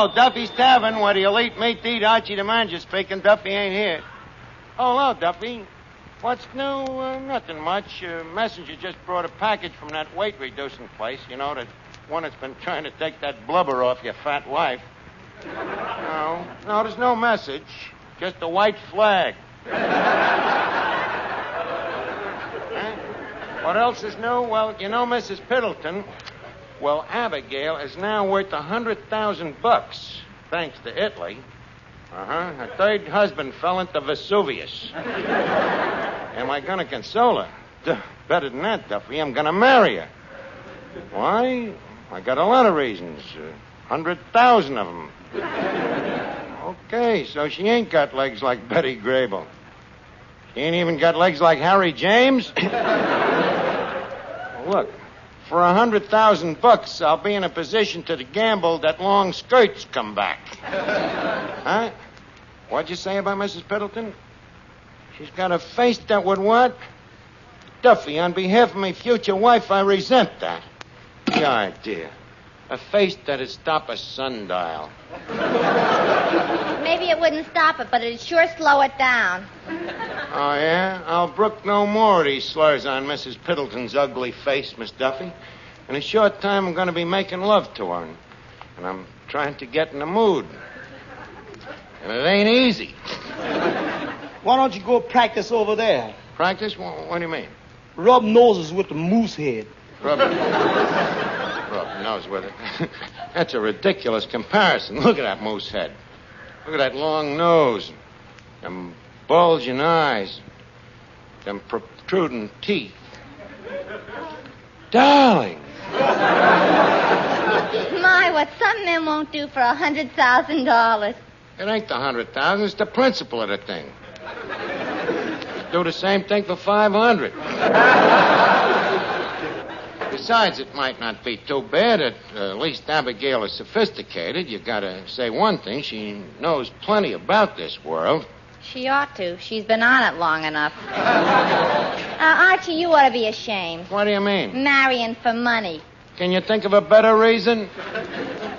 Hello, Duffy's Tavern, where the elite meat eat. Archie the Manager speaking. Duffy ain't here. Oh, hello, Duffy. What's new? Nothing much. Messenger just brought a package from that weight-reducing place. You know, that one that's been trying to take that blubber off your fat wife. No, there's no message. Just a white flag. Huh? What else is new? Well, you know Mrs. Piddleton. Well, Abigail is now worth $100,000, thanks to Italy. Her third husband fell into Vesuvius. Am I going to console her? Better than that, Duffy. I'm going to marry her. Why? I got a lot of reasons. 100,000 of them. Okay, so she ain't got legs like Betty Grable. She ain't even got legs like Harry James. Well, look. For $100,000, I'll be in a position to gamble that long skirts come back. Huh? What'd you say about Mrs. Piddleton? She's got a face that would what? Duffy, on behalf of my future wife, I resent that. The idea. A face that'd stop a sundial. Maybe it wouldn't stop it, but it'd sure slow it down. Oh, yeah? I'll brook no more of these slurs on Mrs. Piddleton's ugly face, Miss Duffy. In a short time, I'm going to be making love to her. And I'm trying to get in the mood. And it ain't easy. Why don't you go practice over there? Practice? What do you mean? Rub noses with the moose head. Rub nose with it. That's a ridiculous comparison. Look at that moose head. Look at that long nose. Them bulging eyes. Them protruding teeth. Darling. My, what some men won't do for $100,000. It ain't the 100,000. It's the principle of the thing. Do the same thing for 500. Besides, it might not be too bad. At least Abigail is sophisticated. You gotta say one thing. She knows plenty about this world. She ought to. She's been on it long enough. Archie, you ought to be ashamed. What do you mean? Marrying for money. Can you think of a better reason?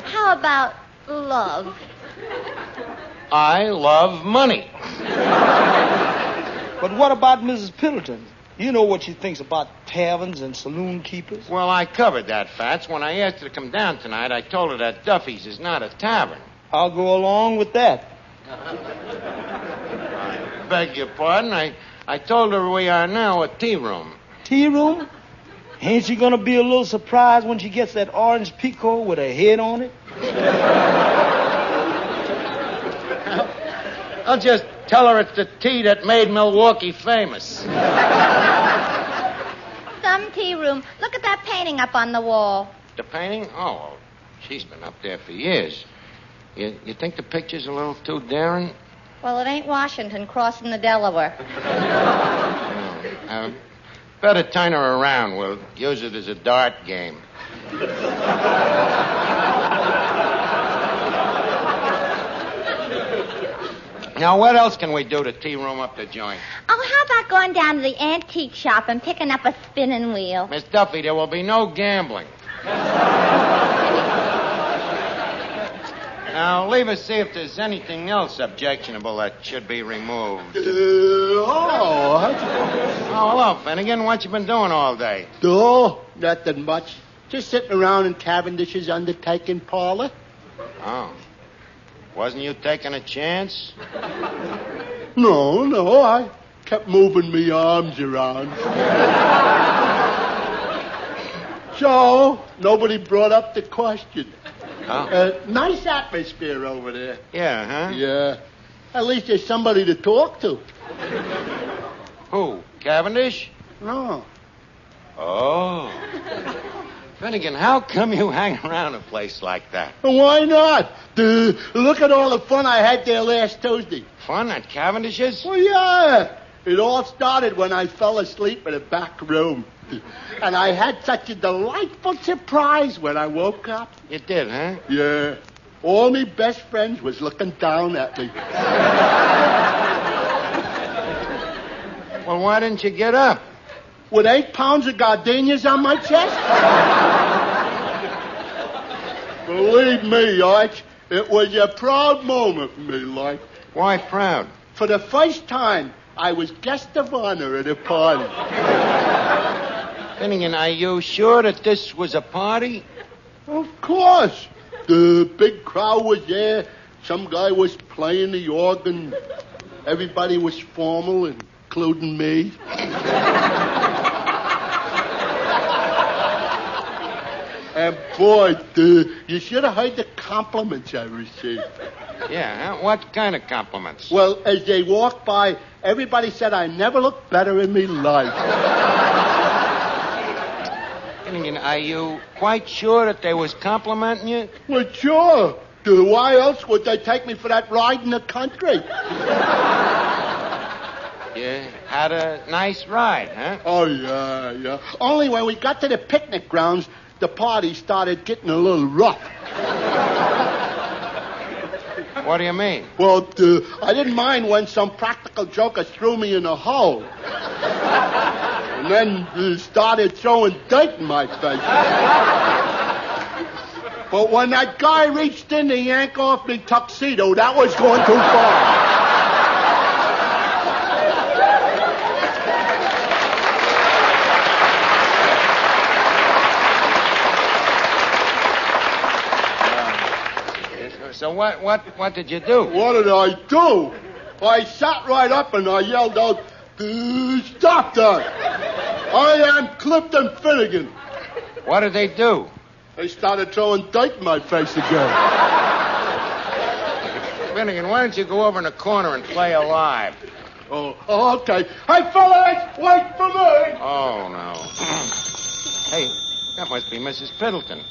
How about love? I love money. But what about Mrs. Piddleton? You know what she thinks about taverns and saloon keepers. Well, I covered that, Fats. When I asked her to come down tonight, I told her that Duffy's is not a tavern. I'll go along with that. I beg your pardon. I told her we are now a tea room. Tea room? Ain't she going to be a little surprised when she gets that orange pico with a head on it? I'll just tell her it's the tea that made Milwaukee famous. Some tea room. Look at that painting up on the wall. The painting? Oh, well, she's been up there for years. You think the picture's a little too daring? Well, it ain't Washington crossing the Delaware. Better turn her around. We'll use it as a dart game. Now, what else can we do to tea room up the joint? Oh, how about going down to the antique shop and picking up a spinning wheel? Miss Duffy, there will be no gambling. Now, leave us see if there's anything else objectionable that should be removed. Hello. Oh, hello, Finnegan. What you been doing all day? Oh, nothing much. Just sitting around in Cavendish's undertaking parlor. Oh. Wasn't you taking a chance? No, I kept moving me arms around. So, nobody brought up the question. Oh. Nice atmosphere over there. Yeah, huh? Yeah. At least there's somebody to talk to. Who? Cavendish? No. Oh. Finnegan, how come you hang around a place like that? Why not? Look at all the fun I had there last Tuesday. Fun at Cavendish's? Well, yeah. It all started when I fell asleep in a back room. And I had such a delightful surprise when I woke up. You did, huh? Yeah. All me best friends was looking down at me. Well, why didn't you get up? With 8 pounds of gardenias on my chest? Believe me, Arch, It was a proud moment for me, like. Why proud? For the first time, I was guest of honor at a party. Finnegan, are you sure that this was a party? Of course. The big crowd was there. Some guy was playing the organ. Everybody was formal, including me. And boy, you should have heard the compliments I received. Yeah, huh? What kind of compliments? Well, as they walked by, everybody said I never looked better in my life. Finnegan, are you quite sure that they was complimenting you? Well, sure. Why else would they take me for that ride in the country? You had a nice ride, huh? Oh, yeah. Only when we got to the picnic grounds, the party started getting a little rough. What do you mean? Well, I didn't mind when some practical joker threw me in a hole. And then started throwing dirt in my face. But when that guy reached in to yank off me tuxedo, that was going too far. So what did you do? What did I do? I sat right up and I yelled out, "Stop that! I am Clifton Finnegan." What did they do? They started throwing dirt in my face again. Finnegan, why don't you go over in the corner and play alive? Oh, okay. Hey, fellas, wait for me. Oh, no. Hey, that must be Mrs. Piddleton.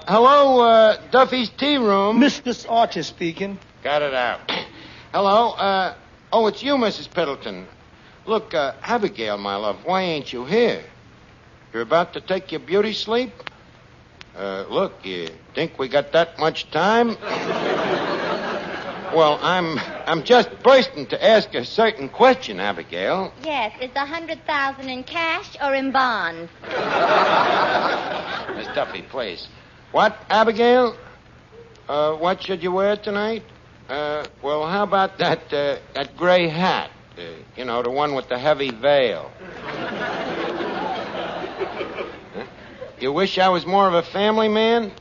Hello, Duffy's tea room. Mistress Archie speaking. Got it out. Hello, oh, it's you, Mrs. Piddleton. Look, Abigail, my love, why ain't you here? You're about to take your beauty sleep? Look, you think we got that much time? Well, I'm just bursting to ask a certain question, Abigail. Yes, is the 100,000 in cash or in bonds? Miss Duffy, please. What, Abigail? What should you wear tonight? Well, how about that gray hat? You know, the one with the heavy veil. Huh? You wish I was more of a family man?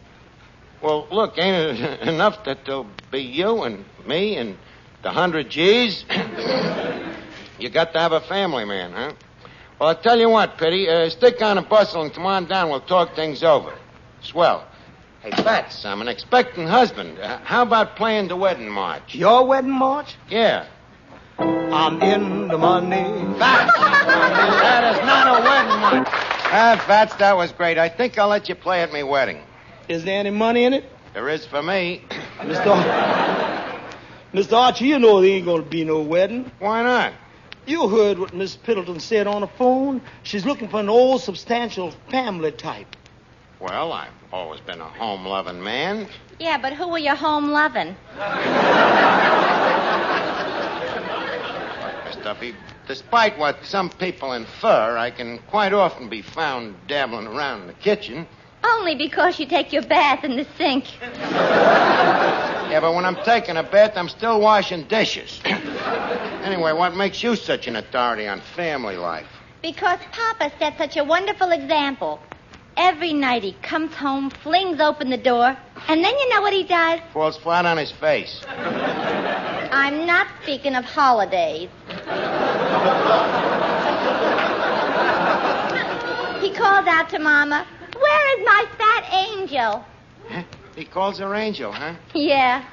Well, look, ain't it enough that there'll be you and me and the 100 G's? You got to have a family man, huh? Well, I'll tell you what, Pitty. Stick on a bustle and come on down. We'll talk things over. Swell. Hey, Bats, I'm an expectant husband. How about playing the wedding march? Your wedding march? Yeah. I'm in the money. Bats! That is not a wedding march. Bats, that was great. I think I'll let you play at my wedding. Is there any money in it? There is for me. Mr. Archie, you know there ain't going to be no wedding. Why not? You heard what Miss Piddleton said on the phone. She's looking for an old, substantial family type. Well, I've always been a home-loving man. Yeah, but who are you home-loving? Miss Duffy, despite what some people infer, I can quite often be found dabbling around in the kitchen. Only because you take your bath in the sink. Yeah, but when I'm taking a bath, I'm still washing dishes. Anyway, what makes you such an authority on family life? Because Papa set such a wonderful example. Every night he comes home, flings open the door, and then you know what he does? Falls flat on his face. I'm not speaking of holidays. He calls out to Mama, "Where is my fat angel?" Huh? He calls her Angel, huh? Yeah,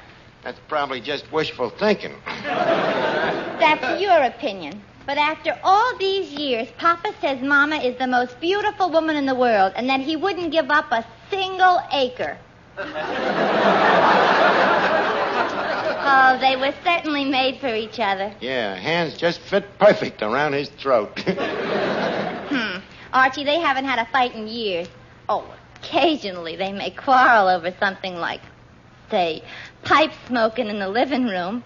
That's probably just wishful thinking. that's your opinion. But after all these years, Papa says Mama is the most beautiful woman in the world and that he wouldn't give up a single acre. Oh, they were certainly made for each other. Yeah, hands just fit perfect around his throat. Archie, they haven't had a fight in years. Oh, occasionally they may quarrel over something like, say, pipe smoking in the living room.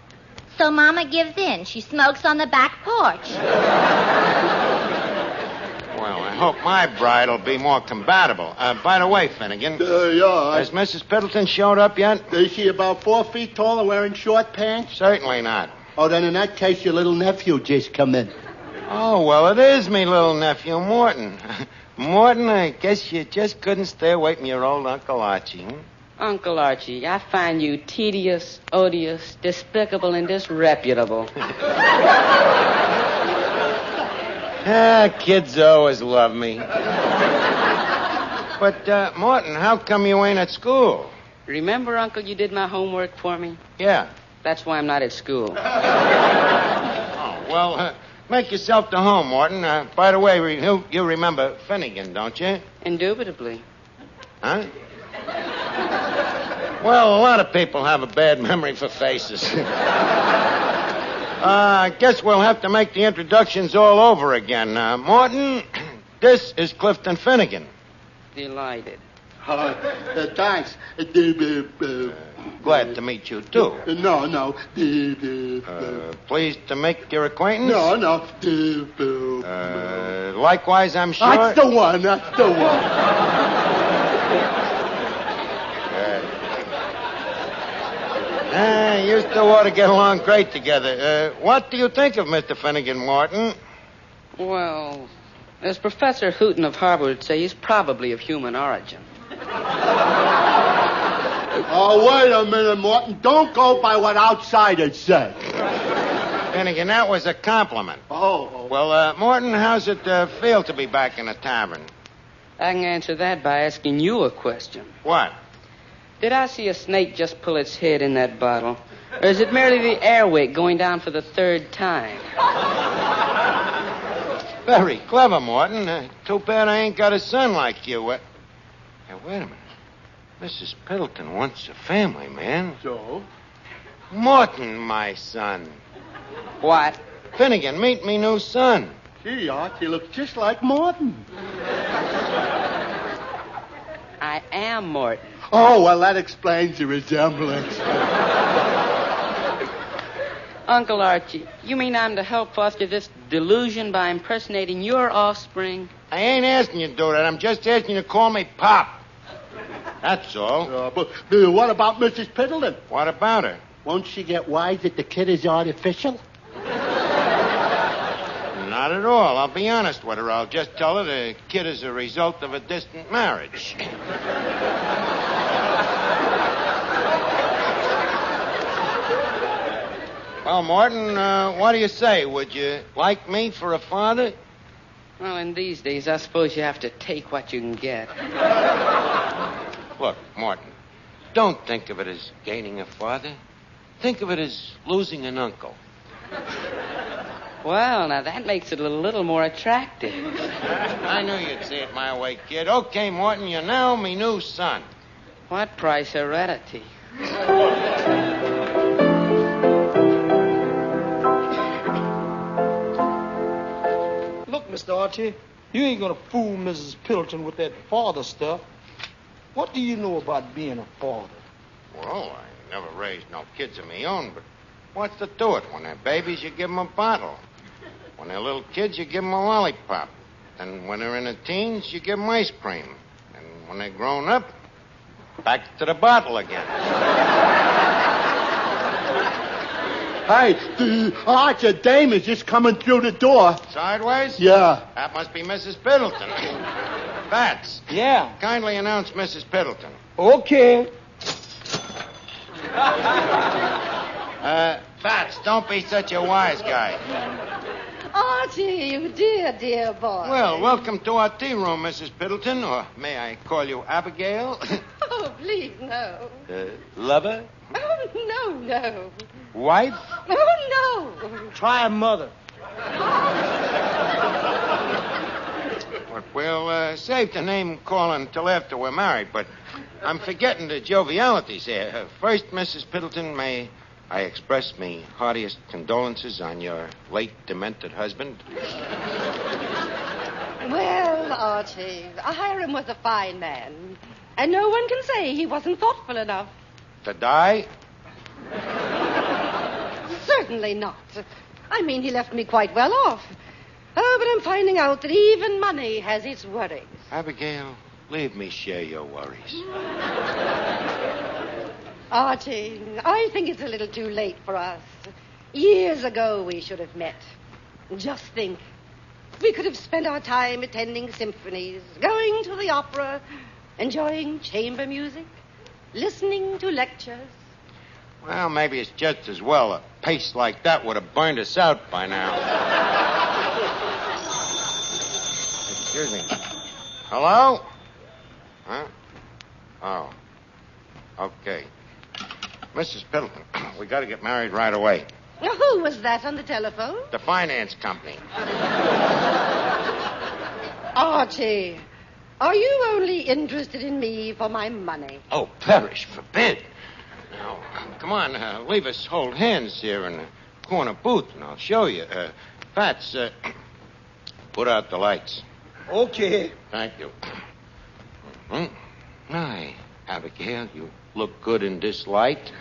So Mama gives in. She smokes on the back porch. Well, hope my bride will be more compatible. By the way, Finnegan, Yeah. has Mrs. Piddleton showed up yet? Is she about 4 feet tall and wearing short pants? Certainly not. Oh, then in that case, your little nephew just come in. Oh, well, it is me little nephew, Morton. Morton, I guess you just couldn't stay away from your old Uncle Archie. Hmm? Uncle Archie, I find you tedious, odious, despicable, and disreputable. Kids always love me. But, Morton, how come you ain't at school? Remember, Uncle, you did my homework for me? Yeah. That's why I'm not at school. Oh, well, make yourself to home, Morton. By the way, you remember Finnegan, don't you? Indubitably. Huh? Well, a lot of people have a bad memory for faces. I guess we'll have to make the introductions all over again. Morton, this is Clifton Finnegan. Delighted. Thanks. Glad to meet you, too. No. Pleased to make your acquaintance? No. Likewise, I'm sure. That's the one. You two ought to get along great together. What do you think of Mr. Finnegan, Morton? Well, as Professor Hooton of Harvard would say, he's probably of human origin. Oh, wait a minute, Morton. Don't go by what outsiders say. Finnegan, that was a compliment. Oh. Well, Morton, how's it feel to be back in the tavern? I can answer that by asking you a question. What? Did I see a snake just pull its head in that bottle? Or is it merely the airwick going down for the third time? Very clever, Morton. Too bad I ain't got a son like you. Hey, wait a minute. Mrs. Piddleton wants a family, man. So? Morton, my son. What? Finnegan, meet me new son. Gee, Archie looks just like Morton. I am Morton. Oh, well, that explains the resemblance. Uncle Archie, you mean I'm to help foster this delusion by impersonating your offspring? I ain't asking you to do that. I'm just asking you to call me Pop. That's all. But what about Mrs. Piddleton? What about her? Won't she get wise that the kid is artificial? Not at all. I'll be honest with her. I'll just tell her the kid is a result of a distant marriage. Well, Morton, what do you say? Would you like me for a father? Well, in these days, I suppose you have to take what you can get. Look, Morton, don't think of it as gaining a father. Think of it as losing an uncle. Well, now that makes it a little more attractive. I knew you'd see it my way, kid. Okay, Morton, you're now me new son. What price heredity? Look, Mr. Archie, you ain't gonna fool Mrs. Piddleton with that father stuff. What do you know about being a father? Well, I never raised no kids of my own, but what's to do it? When they're babies, you give them a bottle. When they're little kids, you give them a lollipop. And when they're in the teens, you give them ice cream. And when they're grown up, back to the bottle again. Hey, Archie, Damon's just coming through the door. Sideways? Yeah. That must be Mrs. Piddleton. Bats. Yeah. Kindly announce Mrs. Piddleton. Okay. Bats, don't be such a wise guy. Archie, you dear boy. Well, welcome to our tea room, Mrs. Piddleton. Or may I call you Abigail? Oh, please, no. Lover? Oh, no. Wife? Oh, no. Try mother. But we'll save the name calling until after we're married, but I'm forgetting the jovialities here. First, Mrs. Piddleton, may I express me heartiest condolences on your late demented husband. Well, Archie, Hiram was a fine man. And no one can say he wasn't thoughtful enough. To die? Certainly not. I mean, he left me quite well off. Oh, but I'm finding out that even money has its worries. Abigail, leave me share your worries. Archie, I think it's a little too late for us. Years ago we should have met. Just think. We could have spent our time attending symphonies, going to the opera, enjoying chamber music, listening to lectures. Well, maybe it's just as well. A pace like that would have burned us out by now. Excuse me. Hello? Huh? Oh. Okay. Mrs. Piddleton, we got to get married right away. Who was that on the telephone? The finance company. Archie, are you only interested in me for my money? Oh, perish forbid. Now, come on, leave us hold hands here in the corner booth, and I'll show you. Fats, put out the lights. Okay. Thank you. My, Abigail, you look good in this light.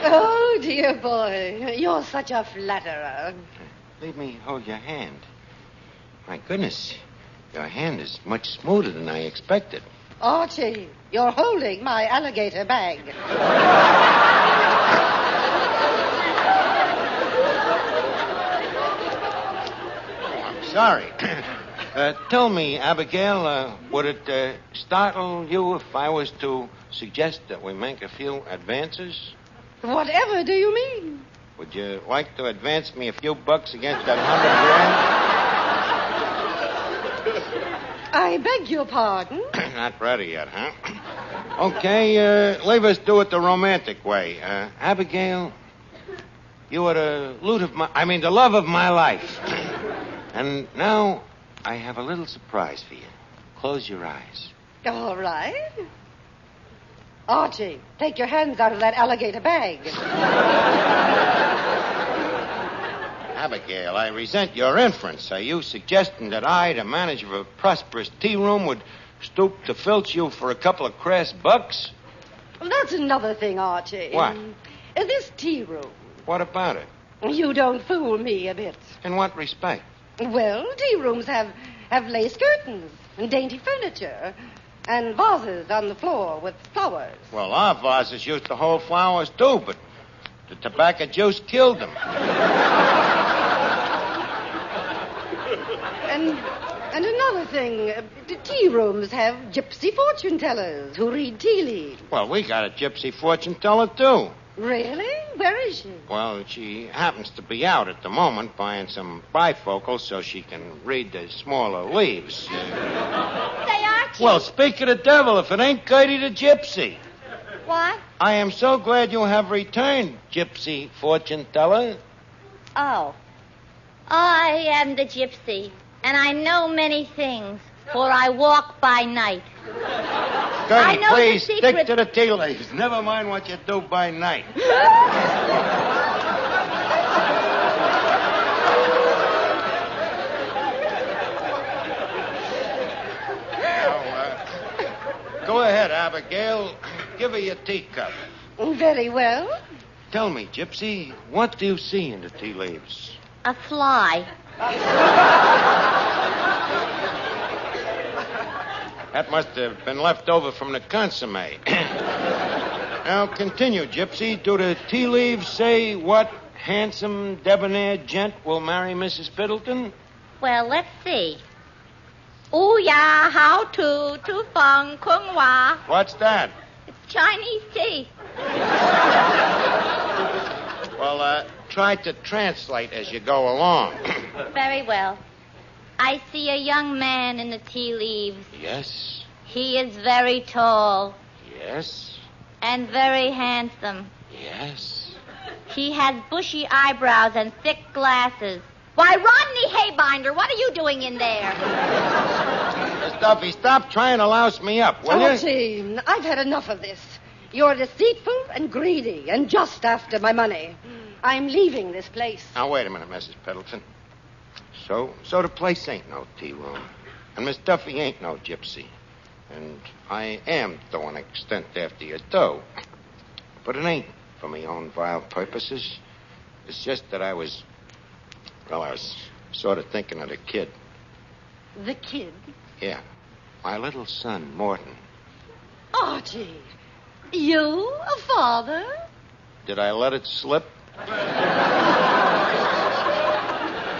Oh, dear boy, you're such a flatterer. Leave me hold your hand. My goodness, your hand is much smoother than I expected. Archie, you're holding my alligator bag. I'm sorry. Tell me, Abigail, would it startle you if I was to suggest that we make a few advances? Whatever do you mean? Would you like to advance me a few bucks against that $100,000? I beg your pardon? Not ready yet, huh? Okay, leave us do it the romantic way. Abigail, you are the the love of my life. And now I have a little surprise for you. Close your eyes. All right. Archie, take your hands out of that alligator bag. Abigail, I resent your inference. Are you suggesting that I, the manager of a prosperous tea room, would stoop to filch you for a couple of crass bucks? Well, that's another thing, Archie. What? This tea room. What about it? You don't fool me a bit. In what respect? Well, tea rooms have lace curtains and dainty furniture and vases on the floor with flowers. Well, our vases used to hold flowers, too, but the tobacco juice killed them. And another thing, the tea rooms have gypsy fortune tellers who read tea leaves. Well, we got a gypsy fortune teller, too. Really? Where is she? Well, she happens to be out at the moment buying some bifocals so she can read the smaller leaves. Say, Archie. Well, speak of the devil, if it ain't Gertie the gypsy. What? I am so glad you have returned, gypsy fortune teller. Oh. I am the gypsy, and I know many things, for I walk by night. Gertie, know please the secret. stick to the tea leaves. Never mind what you do by night. Go ahead, Abigail. Give her your teacup. Very well. Tell me, Gypsy, what do you see in the tea leaves? A fly. That must have been left over from the consomme. Now, continue, Gypsy. Do the tea leaves say what handsome, debonair gent will marry Mrs. Piddleton? Well, let's see. Ooh ya, how to feng kung wa. What's that? It's Chinese tea. Well, try to translate as you go along. Very well. I see a young man in the tea leaves. Yes. He is very tall Yes. and very handsome. Yes. He has bushy eyebrows and thick glasses. Why, Rodney Haybinder, what are you doing in there? Miss Duffy, stop trying to louse me up, will you? Archie, I've had enough of this. You're deceitful and greedy and just after my money. I'm leaving this place. Now, wait a minute, Mrs. Piddleton. So the place ain't no tea room. And Miss Duffy ain't no gypsy. And I am throwing an extent after your dough. But it ain't for me own vile purposes. It's just that I was Sort of thinking of the kid. The kid? Yeah. My little son, Morton. Archie, you a father? Did I let it slip?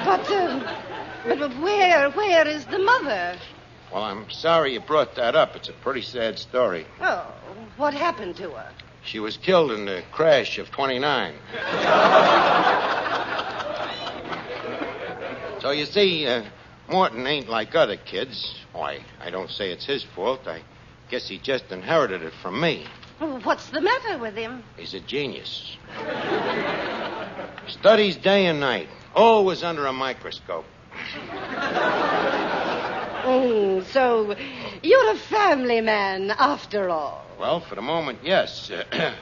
But where is the mother? Well, I'm sorry you brought that up. It's a pretty sad story. Oh, what happened to her? She was killed in the crash of 29. So you see, Morton ain't like other kids. Why, I don't say it's his fault. I guess he just inherited it from me. What's the matter with him? He's a genius. Studies day and night. Always under a microscope. So you're a family man after all. Well, for the moment, yes. But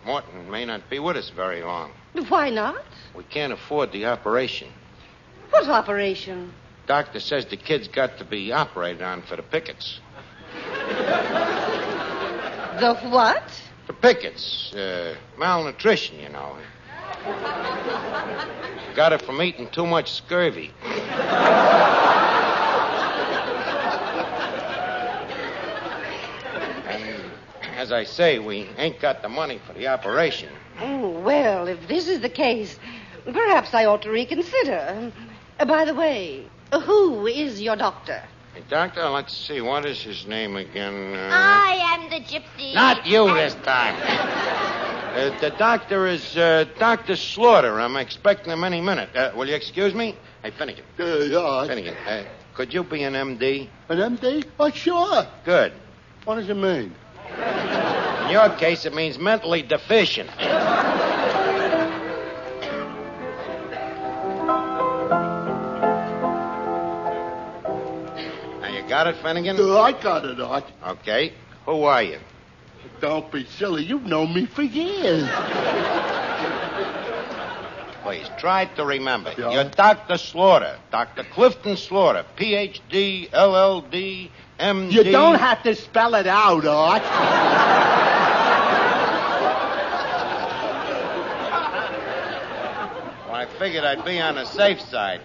Morton may not be with us very long. Why not? We can't afford the operation. What operation? Doctor says the kid's got to be operated on for the pickets. The what? The pickets. Malnutrition, you know. Got it from eating too much scurvy. And as I say, we ain't got the money for the operation. Well, if this is the case, perhaps I ought to reconsider. By the way, who is your doctor? Hey, Doctor, let's see. What is his name again? I am the gypsy. Not you this time. The doctor is Dr. Slaughter. I'm expecting him any minute. Will you excuse me? Hey, Finnegan. Yeah. Finnegan, could you be an MD? An MD? Oh, sure. Good. What does it mean? In your case, it means mentally deficient. Now, you got it, Finnegan? I got it, Art. Okay. Who are you? Don't be silly. You've known me for years. Please, try to remember. Yeah. You're Dr. Slaughter. Dr. Clifton Slaughter. Ph.D., LL.D., M.D. You don't have to spell it out, Art. Well, I figured I'd be on the safe side.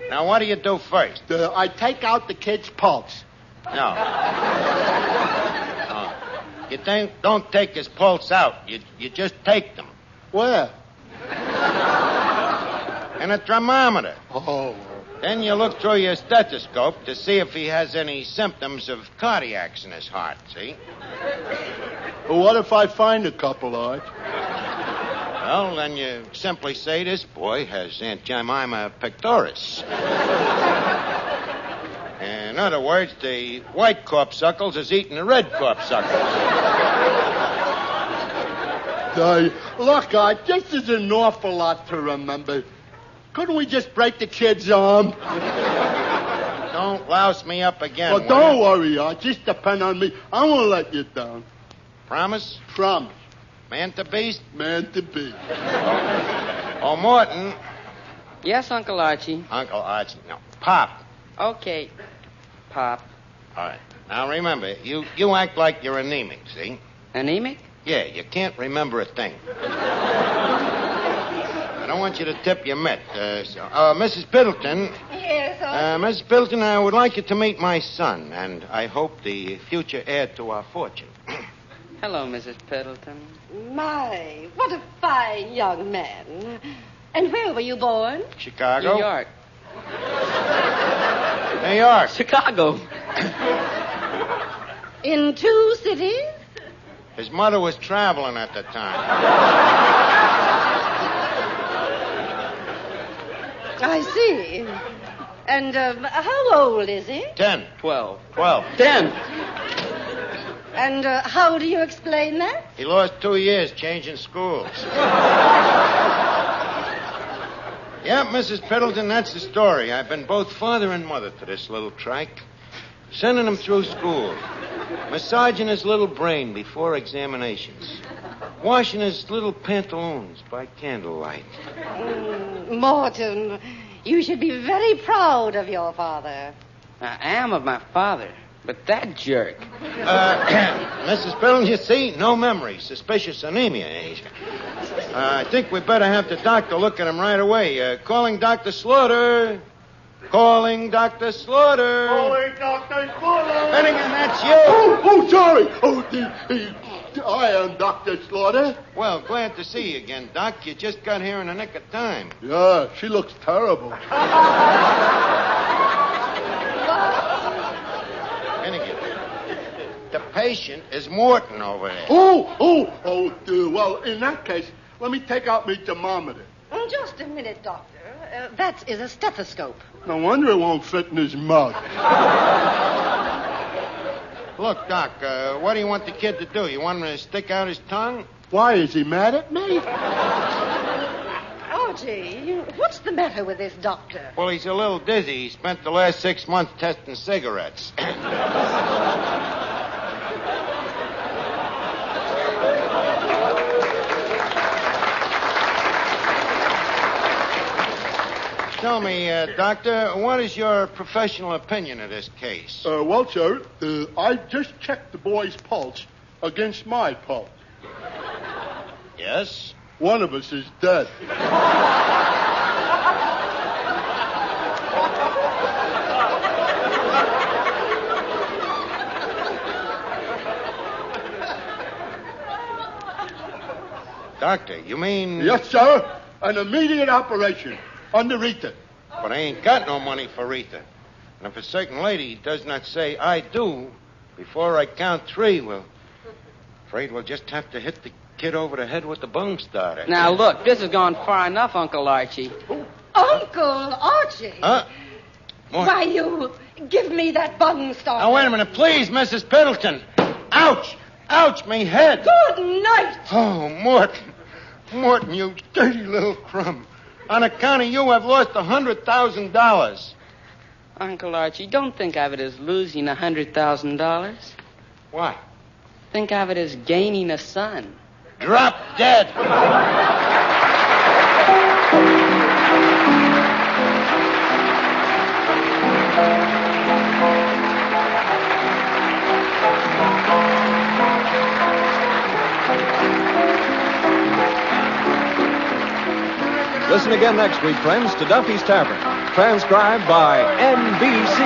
Now, what do you do first? I take out the kid's pulse. No. You don't take his pulse out. You just take them. Where? In a thermometer. Oh. Then you look through your stethoscope to see if he has any symptoms of cardiacs in his heart, see? Well, what if I find a couple, Art? Well, then you simply say this boy has angina pectoris. In other words, the white corpuscles is eating the red corpuscles. Look, Art, this is an awful lot to remember. Couldn't we just break the kid's arm? Don't louse me up again. Well, don't worry, Art. Just depend on me. I won't let you down. Promise? Promise. Man to beast? Man to be. Oh, Morton. Yes, Uncle Archie. Uncle Archie. No, Pop. Okay, Pop. All right. Now, remember, you act like you're anemic, see? Anemic? Yeah, you can't remember a thing. I don't want you to tip your mitt. Mrs. Piddleton. Yes, Mrs. Piddleton, I would like you to meet my son, and I hope the future heir to our fortune. Hello, Mrs. Piddleton. My, what a fine young man. And where were you born? Chicago? New York. New York. Chicago. In 2 cities? His mother was traveling at the time. I see. And how old is he? 10. 12. 12. 10. And how do you explain that? He lost 2 years changing schools. Yeah, Mrs. Piddleton, that's the story. I've been both father and mother to this little trike. Sending him through school. Massaging his little brain before examinations. Washing his little pantaloons by candlelight. Morton, you should be very proud of your father. I am of my father. But that jerk. Mrs. Pilton, you see, no memory. Suspicious anemia, eh? I think we better have the doctor look at him right away. Calling Dr. Slaughter. Calling Dr. Slaughter. Calling Dr. Slaughter. Finnegan, that's you. Oh, sorry. I am Dr. Slaughter. Well, glad to see you again, Doc. You just got here in the nick of time. Yeah, she looks terrible. Finnegan, the patient is Morton over there. Well, in that case, let me take out my thermometer. Just a minute, Doctor. That is a stethoscope. No wonder it won't fit in his mouth. Look, Doc, what do you want the kid to do? You want him to stick out his tongue? Why, is he mad at me? Archie, what's the matter with this doctor? Well, he's a little dizzy. He spent the last 6 months testing cigarettes. Tell me, Doctor, what is your professional opinion of this case? Well, sir, I just checked the boy's pulse against my pulse. Yes? One of us is dead. Doctor, you mean... Yes, sir. An immediate operation. Under Rita. But I ain't got no money for Rita. And if a certain lady does not say, I do, before I count 3, well, afraid we'll just have to hit the kid over the head with the bung starter. Now, look, this has gone far enough, Uncle Archie. Uncle Archie? Huh? What? Why, you give me that bung starter. Now, wait a minute, please, Mrs. Piddleton. Ouch! Ouch, me head! Good night. Oh, Morton. Morton, you dirty little crumb. On account of you, I've lost $100,000. Uncle Archie, don't think of it as losing $100,000. What? Think of it as gaining a son. Drop dead. Listen again next week, friends, to Duffy's Tavern, transcribed by NBC.